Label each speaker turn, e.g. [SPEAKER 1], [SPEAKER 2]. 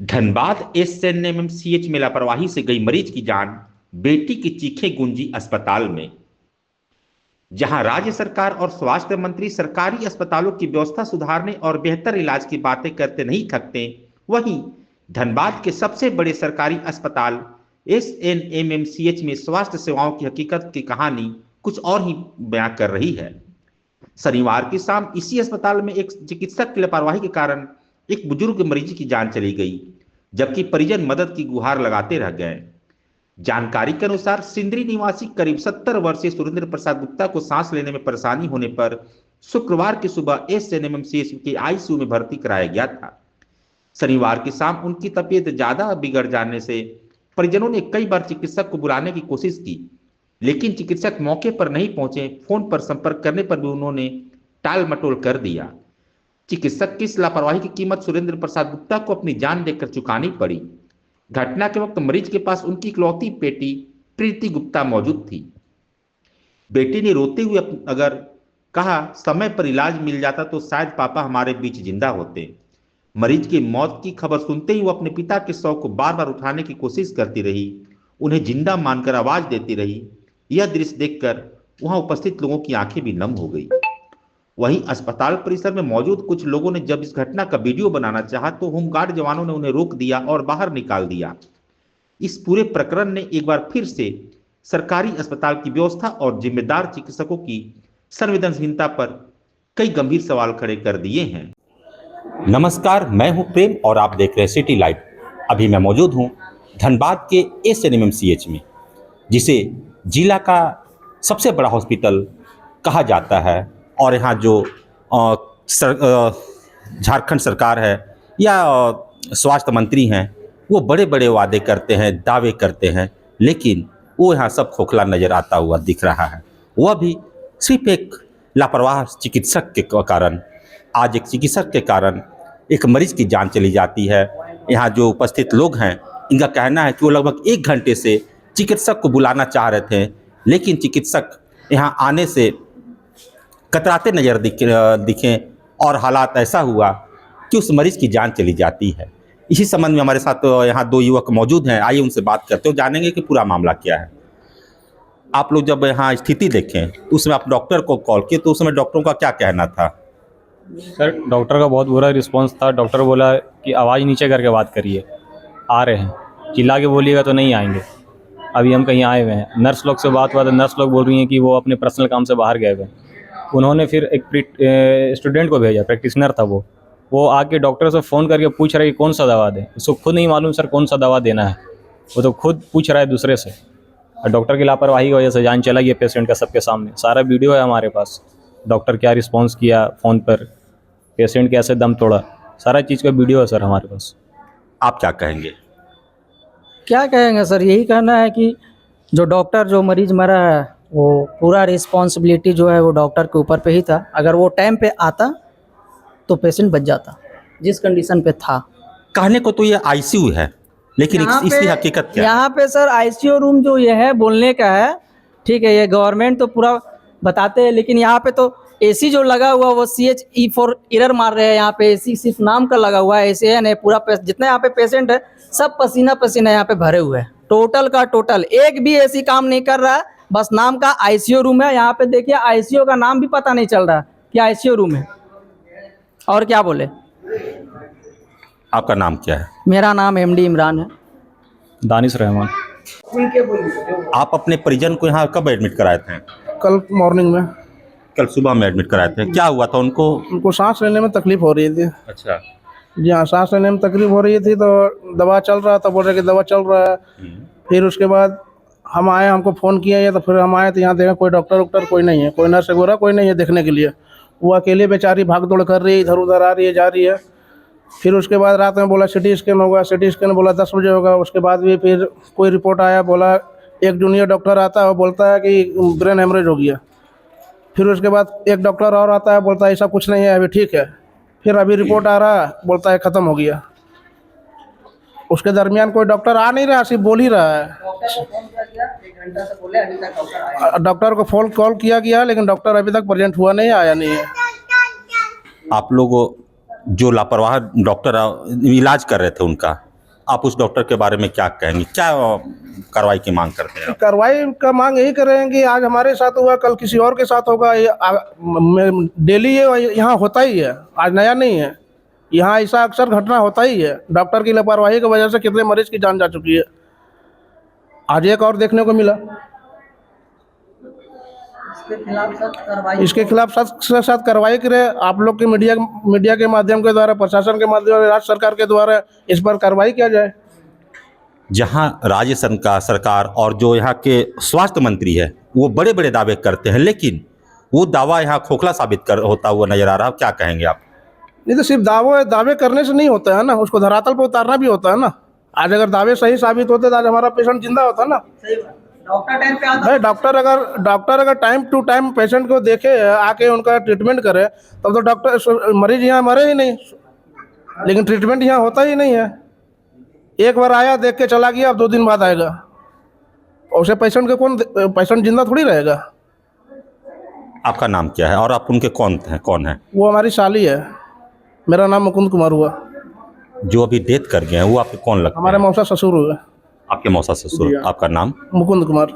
[SPEAKER 1] Dhanbad SNMCH में लापरवाही से गई मरीज की जान, बेटी की चीखें गूंजी अस्पताल में। जहां राज्य सरकार और स्वास्थ्य मंत्री सरकारी अस्पतालों की व्यवस्था सुधारने और बेहतर इलाज की बातें करते नहीं थकते, वहीं धनबाद के सबसे बड़े सरकारी अस्पताल एसएनएमसीएच में स्वास्थ्य सेवाओं की हकीकत की कहानी कुछ और ही बयां कर रही है। शनिवार की शाम इसी अस्पताल में एक चिकित्सक की लापरवाही के कारण एक बुजुर्ग मरीज की जान चली गई, जबकि परिजन मदद की गुहार लगाते रह गए। जानकारी के अनुसार सिंदरी निवासी करीब 70 वर्षीय सुरेंद्र प्रसाद गुप्ता को सांस लेने में परेशानी होने पर शुक्रवार की सुबह एसएनएमसीएच के आईसीयू में भर्ती कराया गया था। शनिवार की शाम उनकी तबीयत ज्यादा बिगड़ जाने से परिजनों ने कई बार चिकित्सक को बुलाने की कोशिश की, लेकिन चिकित्सक मौके पर नहीं पहुंचे। फोन पर संपर्क करने पर भी उन्होंने टाल मटोल कर दिया। चिकित्सक की इस लापरवाही की कीमत सुरेंद्र प्रसाद गुप्ता को अपनी जान देकर चुकानी पड़ी। घटना के वक्त मरीज के पास उनकी इकलौती बेटी प्रीति गुप्ता मौजूद थी। बेटी ने रोते हुए अगर कहा, समय पर इलाज मिल जाता तो शायद पापा हमारे बीच जिंदा होते। मरीज की मौत की खबर सुनते ही वो अपने पिता के शव को बार बार उठाने की कोशिश करती रही, उन्हें जिंदा मानकर आवाज देती रही। यह दृश्य देखकर वहां उपस्थित लोगों की आंखें भी नम हो गई। वहीं अस्पताल परिसर में मौजूद कुछ लोगों ने जब इस घटना का वीडियो बनाना चाहा तो होमगार्ड जवानों ने उन्हें रोक दिया और बाहर निकाल दिया। इस पूरे प्रकरण ने एक बार फिर से सरकारी अस्पताल की व्यवस्था और जिम्मेदार चिकित्सकों की संवेदनशीलता पर कई गंभीर सवाल खड़े कर दिए हैं। नमस्कार, मैं हूं प्रेम और आप देख रहे हैं सिटी लाइव। अभी मैं मौजूद हूं धनबाद के एसएनएमसीएच में, जिसे जिला का सबसे बड़ा हॉस्पिटल कहा जाता है। और यहाँ जो झारखंड सरकार है या स्वास्थ्य मंत्री हैं, वो बड़े बड़े वादे करते हैं, दावे करते हैं, लेकिन वो यहाँ सब खोखला नज़र आता हुआ दिख रहा है। वह भी सिर्फ एक लापरवाह चिकित्सक के कारण, आज एक चिकित्सक के कारण एक मरीज की जान चली जाती है। यहाँ जो उपस्थित लोग हैं, इनका कहना है कि वो लगभग 1 घंटे से चिकित्सक को बुलाना चाह रहे थे, लेकिन चिकित्सक यहाँ आने से कतराते नज़र दिखे और हालात ऐसा हुआ कि उस मरीज की जान चली जाती है। इसी संबंध में हमारे साथ यहाँ 2 युवक मौजूद हैं। आइए उनसे बात करते हो, जानेंगे कि पूरा मामला क्या है। आप लोग जब यहाँ स्थिति देखें तो उसमें आप डॉक्टर को कॉल किए, तो उस समय डॉक्टरों का क्या कहना था?
[SPEAKER 2] सर, डॉक्टर का बहुत बुरा रिस्पांस था। डॉक्टर बोला कि आवाज़ नीचे करके बात करिए, आ रहे हैं, चिल्ला के बोलिएगा तो नहीं आएंगे। अभी हम कहीं आए हुए हैं। नर्स लोग से बात हुआ तो नर्स लोग बोल रही हैं कि वो अपने पर्सनल काम से बाहर गए हुए। उन्होंने फिर एक स्टूडेंट को भेजा, प्रैक्टिशनर था वो आके डॉक्टर से फ़ोन करके पूछ रहा है कि कौन सा दवा दें। उसको खुद नहीं मालूम सर कौन सा दवा देना है, वो तो खुद पूछ रहा है दूसरे से। और डॉक्टर की लापरवाही की वजह से जान चला गया पेशेंट का सबके सामने। सारा वीडियो है हमारे पास, डॉक्टर क्या रिस्पॉन्स किया फ़ोन पर, पेशेंट कैसे दम तोड़ा, सारा चीज़ का वीडियो है सर हमारे पास।
[SPEAKER 1] आप क्या कहेंगे?
[SPEAKER 3] क्या कहेंगे सर, यही कहना है कि जो डॉक्टर जो मरीज मरा है वो पूरा रिस्पॉन्सिबिलिटी जो है वो डॉक्टर के ऊपर पे ही था। अगर वो टाइम पे आता तो पेशेंट बच जाता जिस कंडीशन पे था।
[SPEAKER 1] कहने को तो ये आईसीयू है, लेकिन इसकी हकीकत क्या है?
[SPEAKER 3] यहाँ पे सर आईसीयू रूम जो ये है बोलने का है, ठीक है, ये गवर्नमेंट तो पूरा बताते हैं, लेकिन यहाँ पे तो एसी जो लगा हुआ वो CHE फॉर एरर मार रहे हैं। यहाँ पे एसी सिर्फ नाम का लगा हुआ है, ऐसे है नहीं। पूरा जितने यहाँ पे पेशेंट है सब पसीना पसीना यहाँ पे भरे हुए हैं। टोटल का टोटल एक भी एसी काम नहीं कर रहा है, बस नाम का आईसीयू रूम है। यहाँ पे देखिए आईसीयू का नाम भी पता नहीं चल रहा कि आईसीयू रूम है। और क्या बोले?
[SPEAKER 1] आपका नाम क्या है?
[SPEAKER 3] मेरा नाम MD इमरान है।
[SPEAKER 2] दानिश रहमान।
[SPEAKER 1] आप अपने परिजन को यहाँ कब एडमिट कराए थे?
[SPEAKER 4] कल मॉर्निंग में।
[SPEAKER 1] कल सुबह में एडमिट कराए थे। क्या हुआ था उनको?
[SPEAKER 4] उनको सांस लेने में तकलीफ हो रही थी।
[SPEAKER 1] अच्छा
[SPEAKER 4] जी हाँ, सांस लेने में तकलीफ हो रही थी तो दवा चल रहा था, बोल रहे कि दवा चल रहा है। फिर उसके बाद हम आए, हमको फ़ोन किया है, तो फिर हम आए तो यहाँ देखा कोई डॉक्टर कोई नहीं है, कोई नर्स वगैरह कोई नहीं है देखने के लिए। वो अकेले बेचारी भाग दौड़ कर रही है, इधर उधर आ रही है, जा रही है। फिर उसके बाद रात में बोला CT स्कैन होगा, CT स्कैन बोला 10 बजे होगा। उसके बाद भी फिर कोई रिपोर्ट आया, बोला एक जूनियर डॉक्टर आता है, वो बोलता है कि ब्रेन हेमरेज हो गया। फिर उसके बाद एक डॉक्टर और आता है, बोलता है ऐसा कुछ नहीं है, अभी ठीक है। फिर अभी रिपोर्ट आ रहा है, बोलता है ख़त्म हो गया। उसके दरमियान कोई डॉक्टर आ नहीं रहा, सिर्फ बोल ही रहा है। डॉक्टर को फोन कॉल किया गया, लेकिन डॉक्टर अभी तक प्रेजेंट हुआ नहीं, आया नहीं है।
[SPEAKER 1] आप लोग जो लापरवाह डॉक्टर इलाज कर रहे थे उनका, आप उस डॉक्टर के बारे में क्या कहेंगे, क्या कार्रवाई की मांग करते हैं आप?
[SPEAKER 4] कार्रवाई का मांग यही कर रहे हैं कि आज हमारे साथ हुआ, कल किसी और के साथ होगा। डेली ये यहाँ होता ही है, आज नया नहीं है। यहाँ ऐसा अक्सर घटना होता ही है। डॉक्टर की लापरवाही की वजह से कितने मरीज की जान जा चुकी है। आज एक और देखने को मिला। इसके खिलाफ सख्त से सख्त कार्रवाई करे। आप लोग की मीडिया के माध्यम के द्वारा, प्रशासन के माध्यम से, राज्य सरकार के द्वारा इस पर कार्रवाई किया जाए।
[SPEAKER 1] जहां राज्य सरकार और जो यहाँ के स्वास्थ्य मंत्री है वो बड़े बड़े दावे करते हैं, लेकिन वो दावा यहाँ खोखला साबित होता हुआ नजर आ रहा है। क्या कहेंगे आप?
[SPEAKER 4] नहीं तो सिर्फ दावे करने से नहीं होता है ना, उसको धरातल पर उतारना भी होता है ना। आज अगर दावे सही साबित होते तो आज हमारा पेशेंट जिंदा होता ना।
[SPEAKER 3] डॉक्टर टाइम पे आता।
[SPEAKER 4] डॉक्टर अगर टाइम टू टाइम पेशेंट को देखे, आके उनका ट्रीटमेंट करे, तब तो डॉक्टर मरीज यहाँ मरे ही नहीं। लेकिन ट्रीटमेंट यहाँ होता ही नहीं है। एक बार आया, देख के चला गया, अब 2 दिन बाद आएगा। उसे पेशेंट जिंदा थोड़ी रहेगा।
[SPEAKER 1] आपका नाम क्या है और आप उनके कौन हैं?
[SPEAKER 4] वो हमारी साली है। मेरा नाम मुकुंद कुमार हुआ।
[SPEAKER 1] जो अभी डेथ कर गए हैं वो आपके कौन लगते हैं?
[SPEAKER 4] हमारे मौसा ससुर हुए।
[SPEAKER 1] आपके मौसा ससुर। आपका नाम?
[SPEAKER 4] मुकुंद कुमार।